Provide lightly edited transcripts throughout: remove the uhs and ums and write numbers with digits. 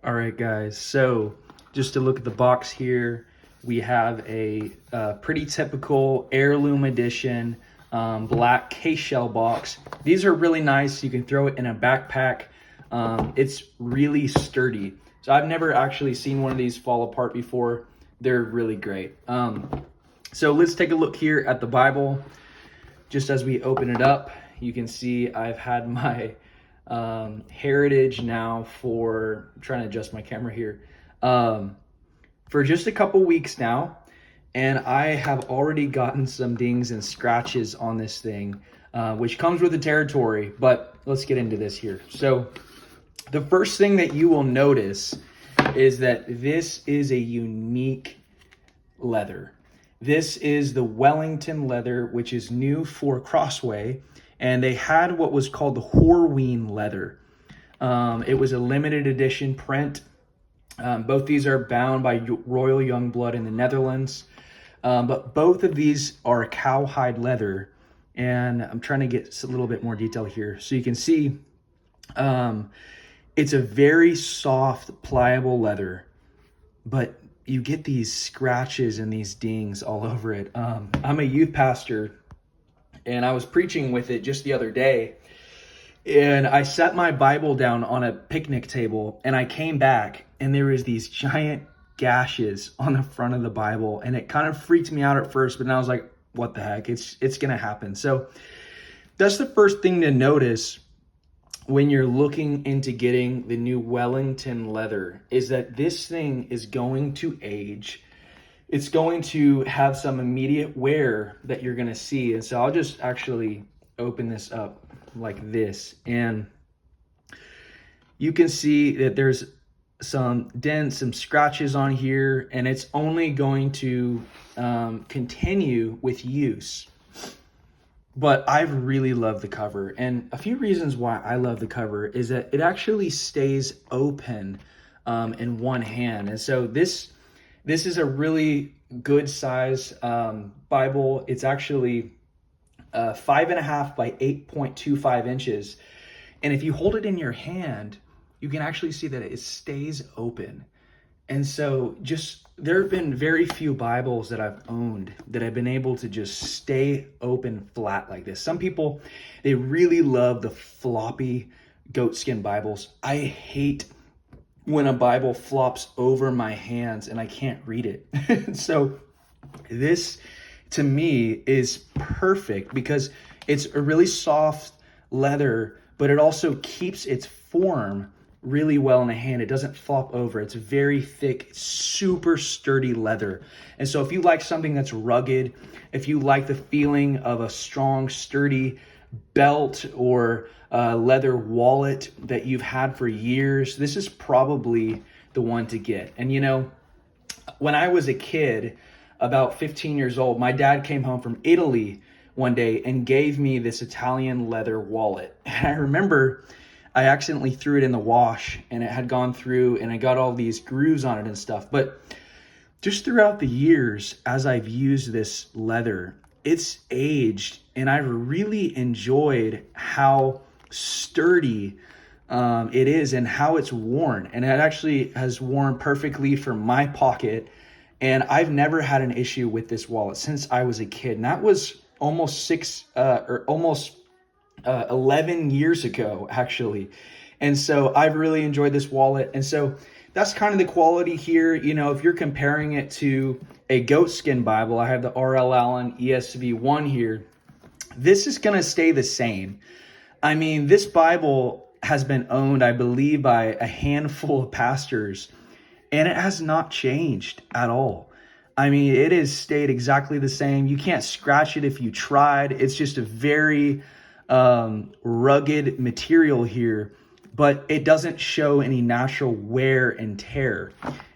All right, guys, so just to look at the box here, we have a pretty typical Heirloom edition black case shell box. These are really nice. You can throw it in a backpack. It's really sturdy. So I've never actually seen one of these fall apart before. They're really great. So let's take a look here at the Bible. Just as we open it up, you can see I've had my Heritage now for, I'm trying to adjust my camera here, for just a couple weeks now, and I have already gotten some dings and scratches on this thing, which comes with the territory. But let's get into this here. So the first thing that you will notice is that this is a unique leather. This is the Wellington leather, which is new for Crossway. And they had what was called the Heirloom leather. It was a limited edition print. Both these are bound by Royal Youngblood in the Netherlands. But both of these are cowhide leather. And I'm trying to get a little bit more detail here. So you can see it's a very soft, pliable leather. But you get these scratches and these dings all over it. I'm a youth pastor, and I was preaching with it just the other day, and I set my Bible down on a picnic table, and I came back, and there was these giant gashes on the front of the Bible, and it kind of freaked me out at first, but then I was like, what the heck, it's gonna happen. So that's the first thing to notice when you're looking into getting the new Wellington leather, is that this thing is going to age. It's going to have some immediate wear that you're going to see. And so I'll just actually open this up like this. And you can see that there's some dents, some scratches on here, and it's only going to continue with use. But I've really loved the cover. And a few reasons why I love the cover is that it actually stays open in one hand. And so this is a really good size Bible. It's actually 5.5 by 8.25 inches. And if you hold it in your hand, you can actually see that it stays open. And so there have been very few Bibles that I've owned that have been able to just stay open flat like this. Some people, they really love the floppy goatskin Bibles. I hate when a Bible flops over my hands and I can't read it. So this, to me, is perfect because it's a really soft leather, but it also keeps its form really well in the hand. It doesn't flop over. It's very thick, super sturdy leather. And so if you like something that's rugged, if you like the feeling of a strong, sturdy belt or leather wallet that you've had for years, this is probably the one to get. And you know, when I was a kid, about 15 years old, my dad came home from Italy one day and gave me this Italian leather wallet. And I remember I accidentally threw it in the wash, and it had gone through and I got all these grooves on it and stuff. But just throughout the years, as I've used this leather, it's aged, and I've really enjoyed how sturdy it is and how it's worn. And it actually has worn perfectly for my pocket. And I've never had an issue with this wallet since I was a kid. And that was almost 11 years ago, actually. And so I've really enjoyed this wallet. And so that's kind of the quality here. You know, if you're comparing it to a goatskin Bible, I have the R.L. Allen ESV 1 here. This is going to stay the same. I mean, this Bible has been owned, I believe, by a handful of pastors, and it has not changed at all. I mean, it has stayed exactly the same. You can't scratch it if you tried. It's just a very rugged material here, but it doesn't show any natural wear and tear.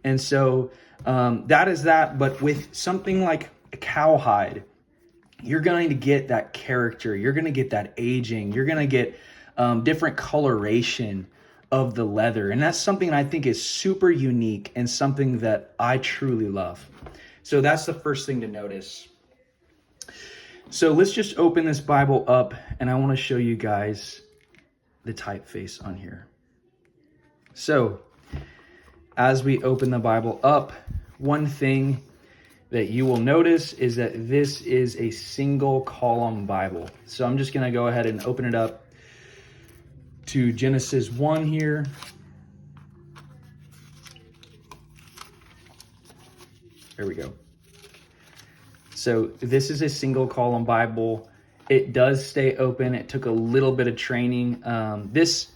And so that is that. But with something like a cowhide, you're going to get that character. You're going to get that aging. You're going to get different coloration of the leather. And that's something I think is super unique and something that I truly love. So that's the first thing to notice. So let's just open this Bible up, and I want to show you guys the typeface on here. So as we open the Bible up, one thing that you will notice is that this is a single column Bible. So I'm just going to go ahead and open it up to Genesis 1 here. There we go. So this is a single column Bible. It does stay open. It took a little bit of training. This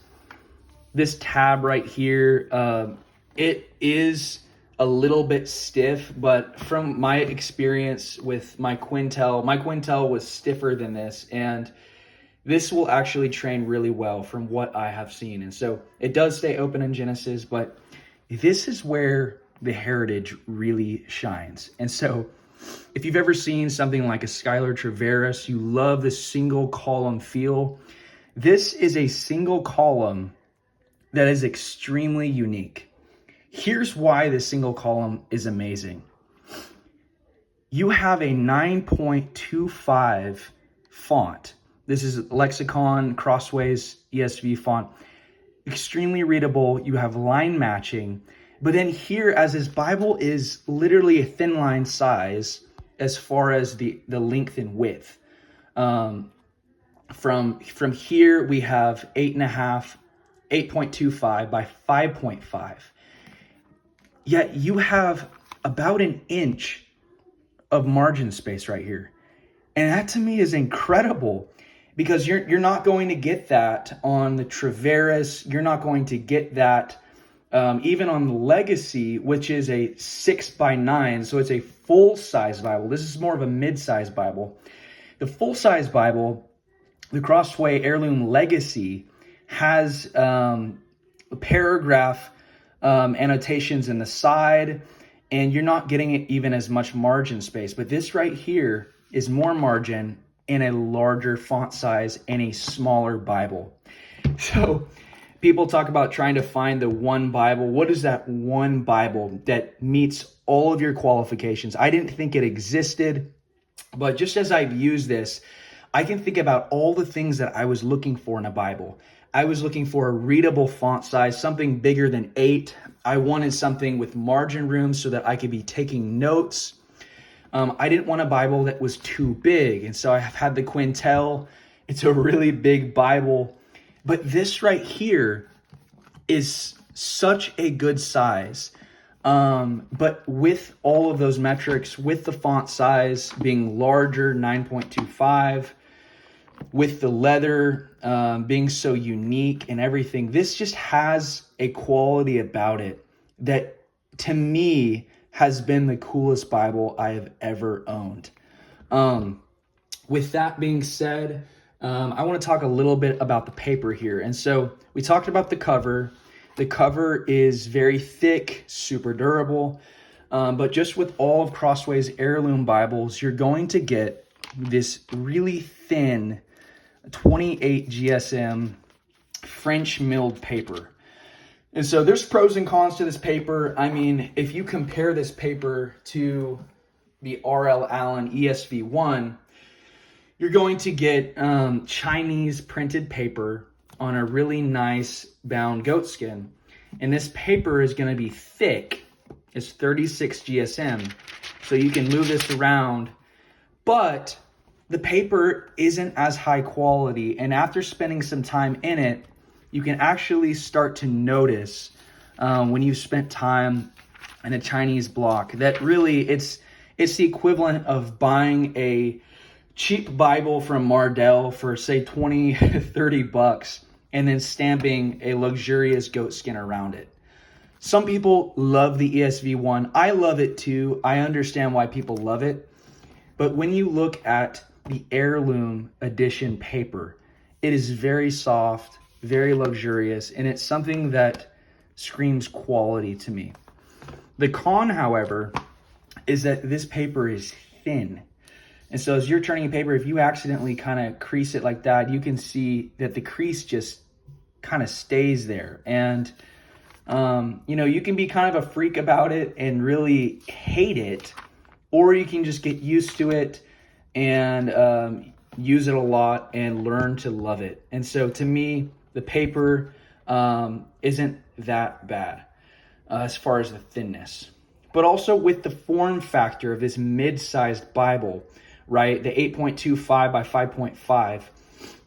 tab right here, it is a little bit stiff, but from my experience with my Quintel was stiffer than this, and this will actually train really well from what I have seen. And so it does stay open in Genesis, but this is where the heritage really shines. And so if you've ever seen something like a Schuyler Traveris, you love the single column feel. This is a single column that is extremely unique. Here's why the single column is amazing. You have a 9.25 font. This is Lexicon, Crossway's ESV font. Extremely readable. You have line matching. But then here, as this Bible is literally a thin line size as far as the length and width. From here, we have 8.25 by 5.5. Yet you have about an inch of margin space right here. And that to me is incredible, because you're not going to get that on the Traveris. You're not going to get that even on the Legacy, which is a 6x9. So it's a full-size Bible. This is more of a mid-size Bible. The full-size Bible, the Crossway Heirloom Legacy, has paragraph annotations in the side, and you're not getting it even as much margin space. But this right here is more margin in a larger font size and a smaller Bible. So people talk about trying to find the one Bible. What is that one Bible that meets all of your qualifications? I didn't think it existed, but just as I've used this, I can think about all the things that I was looking for in a Bible. I was looking for a readable font size, something bigger than 8. I wanted something with margin room so that I could be taking notes. I didn't want a Bible that was too big. And so I have had the Quintel. It's a really big Bible. But this right here is such a good size. But with all of those metrics, with the font size being larger, 9.25, with the leather being so unique and everything, this just has a quality about it that to me has been the coolest Bible I have ever owned. With that being said, I want to talk a little bit about the paper here. And so we talked about the cover. The cover is very thick, super durable. But just with all of Crossway's Heirloom Bibles, you're going to get this really thin 28 GSM French milled paper. And so there's pros and cons to this paper. I mean, if you compare this paper to the R.L. Allen ESV1, you're going to get Chinese printed paper on a really nice bound goatskin. And this paper is going to be thick. It's 36 GSM. So you can move this around. But the paper isn't as high quality. And after spending some time in it, you can actually start to notice when you've spent time in a Chinese block that really it's the equivalent of buying a cheap Bible from Mardell for say 20, 30 bucks and then stamping a luxurious goatskin around it. Some people love the ESV one. I love it too. I understand why people love it. But when you look at the Heirloom edition paper, it is very soft, very luxurious, and it's something that screams quality to me. The con, however, is that this paper is thin. And so as you're turning a paper, if you accidentally kind of crease it like that, you can see that the crease just kind of stays there. And, you can be kind of a freak about it and really hate it, or you can just get used to it and use it a lot and learn to love it. And so to me, the paper isn't that bad. as far as the thinness, but also with the form factor of this mid-sized Bible, right? The 8.25 by 5.5.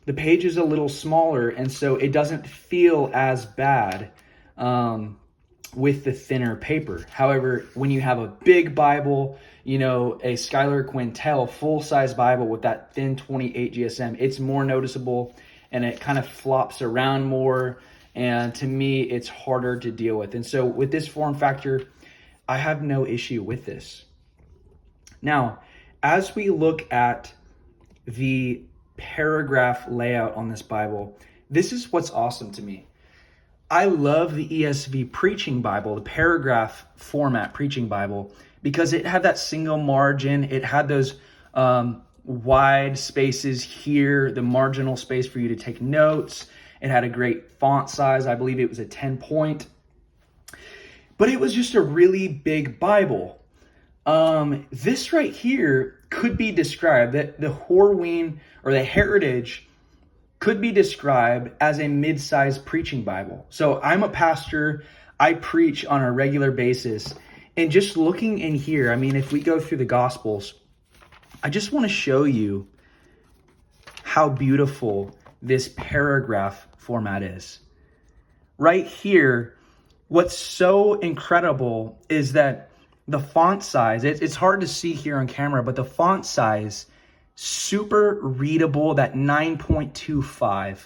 The page is a little smaller, and so it doesn't feel as bad with the thinner paper. However, when you have a big Bible, you know, a Schuyler Quintel full-size Bible with that thin 28 GSM, it's more noticeable and it kind of flops around more. And to me, it's harder to deal with. And so with this form factor, I have no issue with this. Now, as we look at the paragraph layout on this Bible, this is what's awesome to me. I love the ESV preaching Bible, the paragraph format preaching Bible, because it had that single margin. It had those wide spaces here, the marginal space for you to take notes. It had a great font size. I believe it was a 10-point. But it was just a really big Bible. This right here could be described, that the Heirloom or the Heritage could be described as a mid-sized preaching Bible. So I'm a pastor. I preach on a regular basis. And just looking in here, I mean, if we go through the Gospels, I just want to show you how beautiful this paragraph format is. Right here, what's so incredible is that the font size, it's hard to see here on camera, but the font size, super readable, that 9.25.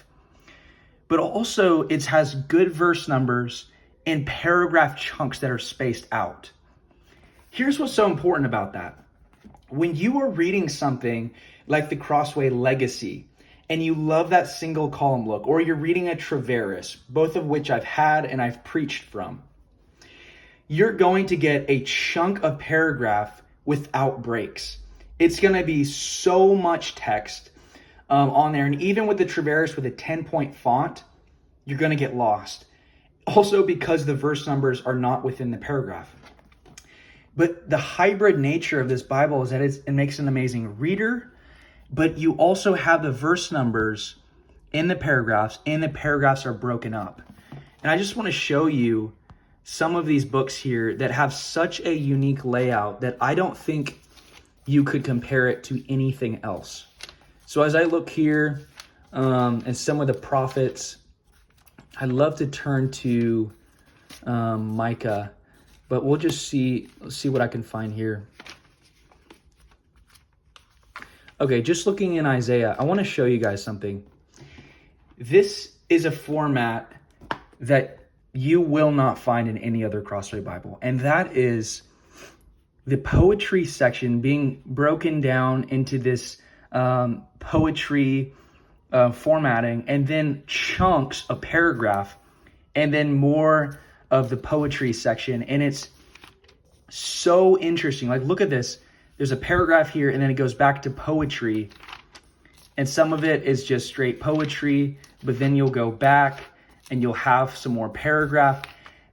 But also it has good verse numbers and paragraph chunks that are spaced out. Here's what's so important about that. When you are reading something like the Crossway Legacy, and you love that single column look, or you're reading a Traveris, both of which I've had and I've preached from, you're going to get a chunk of paragraph without breaks. It's going to be so much text on there. And even with the Traveris with a 10-point font, you're going to get lost. Also because the verse numbers are not within the paragraph. But the hybrid nature of this Bible is that it makes an amazing reader, but you also have the verse numbers in the paragraphs, and the paragraphs are broken up. And I just want to show you some of these books here that have such a unique layout that I don't think you could compare it to anything else. So as I look here, and some of the prophets, I'd love to turn to Micah, but we'll just see what I can find here. Okay, just looking in Isaiah, I want to show you guys something. This is a format that you will not find in any other Crossway Bible, and that is the poetry section being broken down into this poetry formatting, and then chunks of paragraph, and then more of the poetry section. And it's so interesting. Like, look at this. There's a paragraph here, and then it goes back to poetry. And some of it is just straight poetry, but then you'll go back and you'll have some more paragraph.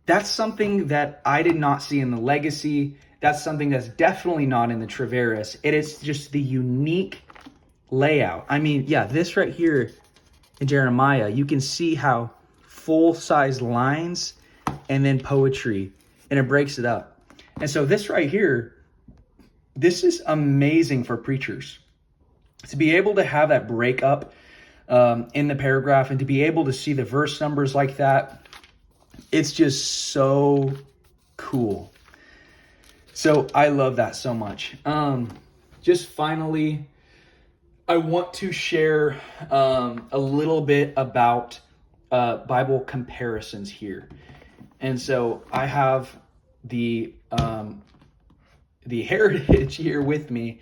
That's something that I did not see in the Legacy. That's something that's definitely not in the Traveris. It is just the unique layout. I mean, yeah, this right here in Jeremiah, you can see how full-size lines and then poetry, and it breaks it up. And so this right here, this is amazing for preachers. To be able to have that breakup in the paragraph, and to be able to see the verse numbers like that, it's just so cool. So I love that so much. Just finally, I want to share a little bit about Bible comparisons here. And so I have the Heritage here with me.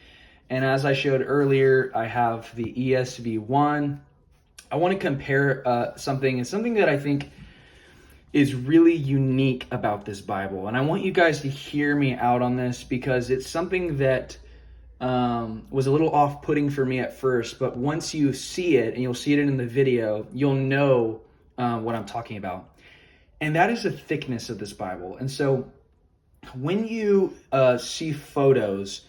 And as I showed earlier, I have the ESV 1. I want to compare something that I think is really unique about this Bible. And I want you guys to hear me out on this, because it's something that was a little off-putting for me at first. But once you see it, and you'll see it in the video, you'll know what I'm talking about. And that is the thickness of this Bible. And so when you see photos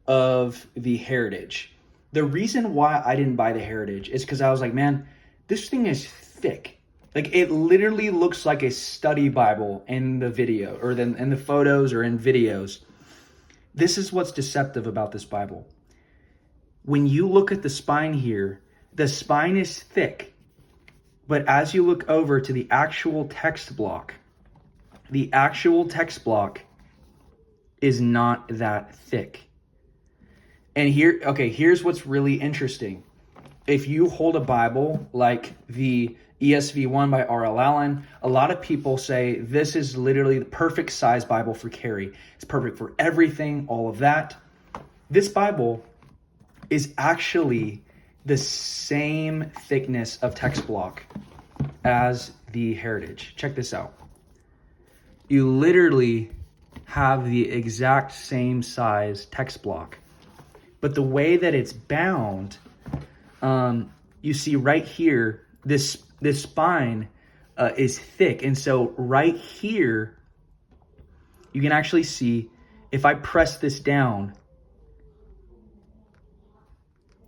of the Heritage, the reason why I didn't buy the Heritage is because I was like, man, this thing is thick. Like, it literally looks like a study Bible in the video, or then in the photos or in videos. This is what's deceptive about this Bible. When you look at the spine here, the spine is thick, but as you look over to the actual text block is not that thick. And here's what's really interesting. If you hold a Bible like the ESV one by R.L. Allen, a lot of people say this is literally the perfect size Bible for carry. It's perfect for everything, all of that. This Bible is actually the same thickness of text block as the Heritage. Check this out. You literally have the exact same size text block. But the way that it's bound, you see right here, this spine is thick. And so right here, you can actually see, if I press this down,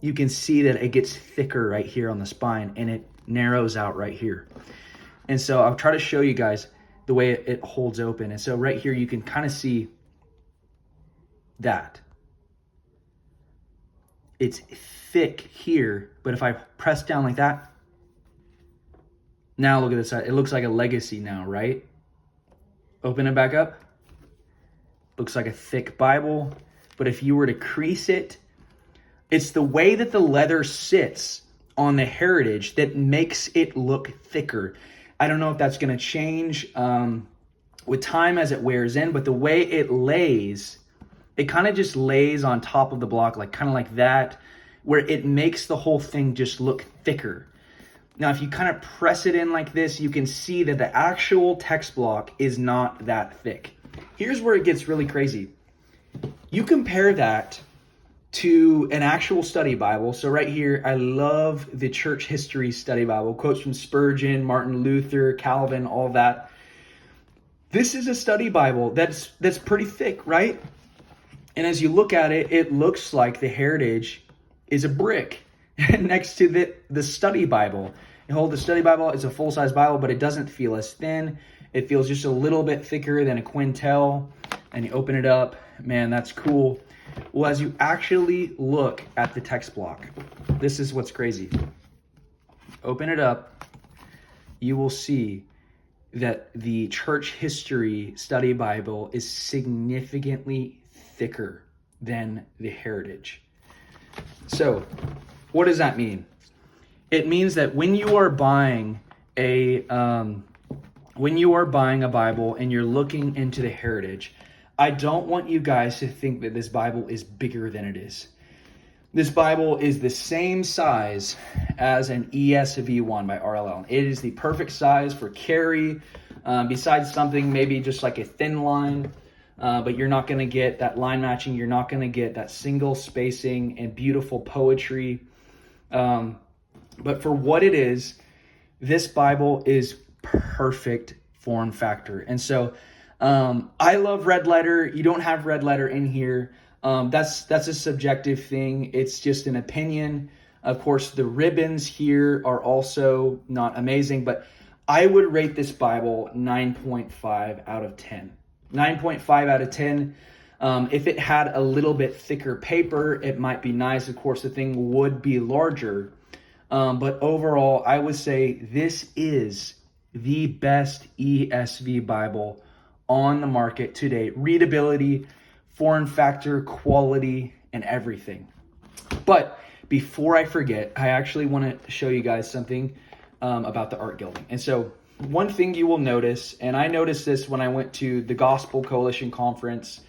you can see that it gets thicker right here on the spine, and it narrows out right here. And so I'll try to show you guys the way it holds open. And so right here, you can kind of see that. It's thick here, but if I press down like that, now look at this side. It looks like a legacy now, right? Open it back up. Looks like a thick Bible. But if you were to crease it, it's the way that the leather sits on the Heritage that makes it look thicker. I don't know if that's going to change with time as it wears in, but the way it lays, it kind of just lays on top of the block, like kind of like that, where it makes the whole thing just look thicker. Now, if you kind of press it in like this, you can see that the actual text block is not that thick. Here's where it gets really crazy. You compare that to an actual study Bible. So right here, I love the church history study Bible, quotes from Spurgeon, Martin Luther, Calvin, all that. This is a study Bible that's pretty thick, right? And as you look at it, it looks like the Heritage is a brick next to the study Bible. You hold the study Bible, it's a full-size Bible, but it doesn't feel as thin. It feels just a little bit thicker than a Quintel. And you open it up, man, that's cool. Well, as you actually look at the text block, this is what's crazy. Open it up, you will see that the church history study Bible is significantly thicker than the Heritage. So, what does that mean? It means that when you are buying a Bible and you're looking into the Heritage, I don't want you guys to think that this Bible is bigger than it is. This Bible is the same size as an ESV one by R.L. Allen. It is the perfect size for carry, besides something maybe just like a thin line, but you're not going to get that line matching. You're not going to get that single spacing and beautiful poetry. But for what it is, this Bible is perfect form factor. And so I love red letter. You don't have red letter in here. That's a subjective thing. It's just an opinion. Of course, the ribbons here are also not amazing, but I would rate this Bible 9.5 out of 10. 9.5 out of 10. If it had a little bit thicker paper, it might be nice. Of course, the thing would be larger. But overall, I would say this is the best ESV Bible on the market today. Readability, form factor, quality, and everything. But before I forget, I actually want to show you guys something about the art gilding. And so one thing you will notice, and I noticed this when I went to the Gospel Coalition Conference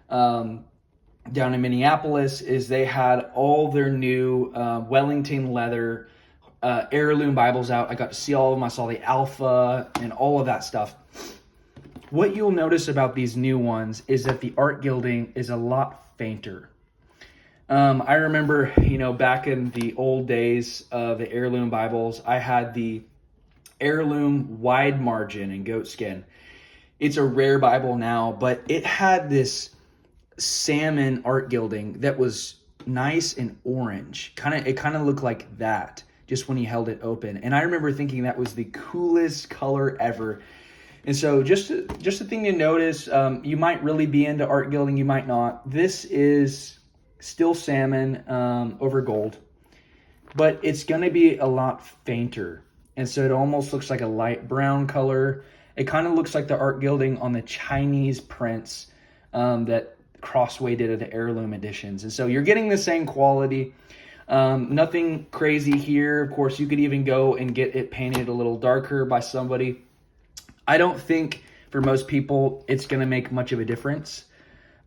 down in Minneapolis, is they had all their new Wellington leather Heirloom Bibles out. I got to see all of them. I saw the Alpha and all of that stuff. What you'll notice about these new ones is that the art gilding is a lot fainter. I remember, back in the old days of the Heirloom Bibles, I had the Heirloom wide margin in goatskin. It's a rare Bible now, but it had this salmon art gilding that was nice and orange. It kind of looked like that, just when he held it open. And I remember thinking that was the coolest color ever. And so just a thing to notice, you might really be into art gilding, you might not. This is still salmon over gold, but it's going to be a lot fainter. And so it almost looks like a light brown color. It kind of looks like the art gilding on the Chinese prints that Crossway did at the Heirloom editions. And so you're getting the same quality. Nothing crazy here. Of course, you could even go and get it painted a little darker by somebody. I don't think for most people it's going to make much of a difference,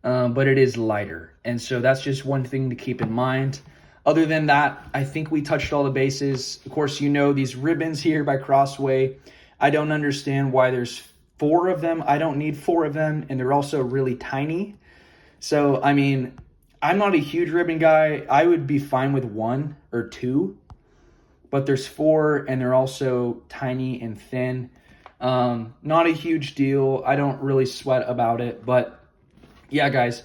but it is lighter. And so that's just one thing to keep in mind. Other than that, I think we touched all the bases. Of course, you know these ribbons here by Crossway. I don't understand why there's 4 of them. I don't need 4 of them, and they're also really tiny. So, I mean, I'm not a huge ribbon guy. I would be fine with 1 or 2, but there's 4, and they're also tiny and thin. Not a huge deal. I don't really sweat about it, but yeah, guys,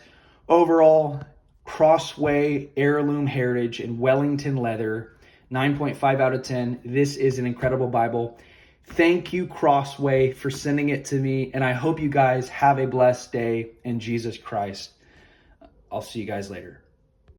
overall, Crossway Heirloom Heritage in Wellington leather, 9.5 out of 10. This is an incredible Bible. Thank you, Crossway, for sending it to me, and I hope you guys have a blessed day in Jesus Christ. I'll see you guys later.